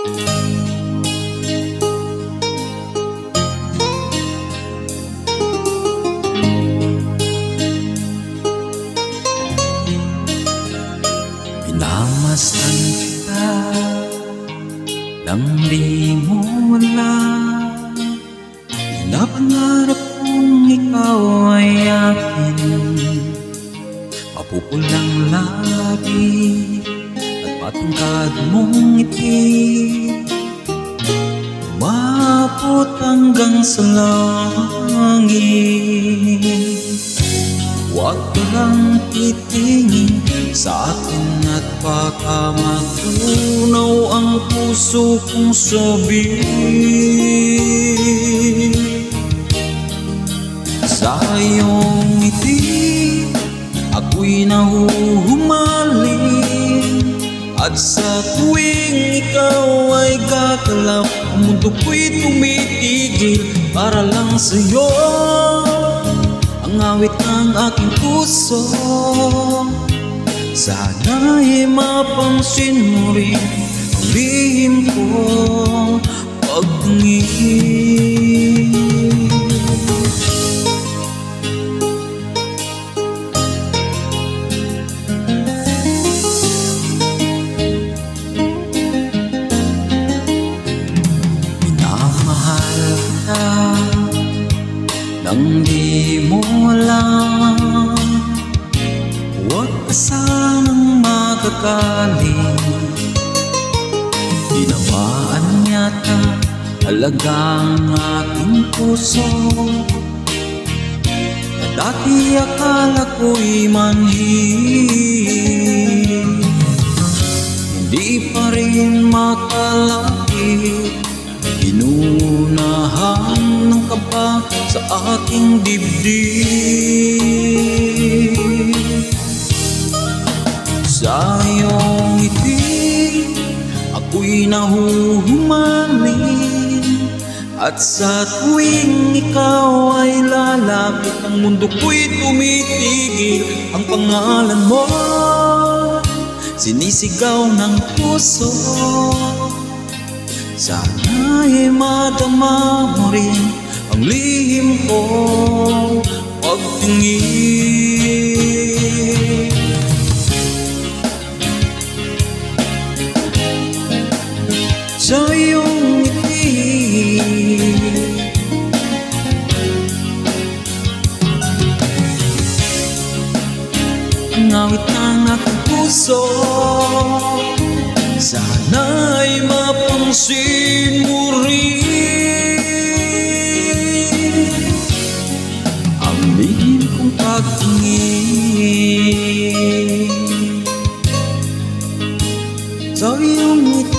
Pinamasdan kita nang di mo alam. Pinapangarap kong ikaw ay akin. Mapupulang labi at matangkad mong ngiti, umabot hanggang sa langit. Huwag ka lang titingin sa akin at baka matunaw ang puso kong sabihin. Sa iyong ngiti ako'y nahuhumaling, at sa tuwing ikaw ay gagalap, ang mundo ko'y tumitigil para lang sa'yo. Ang awit ng aking puso, sana'y mapansin mo rin ang lihim kong pagtingin. Minamahal ka nang di mo alam. Huwag ka sanang magagaling, tinamaan yata halagang aking puso, na dati akala ko'y manhid. Hindi pa rin makalapit, inuunahan ng kaba sa aking dibdib. Sa iyong ngiti ako'y nahuhumaling, at sa tuwing ikaw ay lalapit, ang mundo ko'y tumitigil. Ang pangalan mo sinisigaw ng puso, sana'y madama mo rin ang lihim kong pagtingin. Sa iyong ngiti ang awit ng aking puso, sana'y mapansin mo rin ang lihim kong pagtingin. Sa iyong ngiti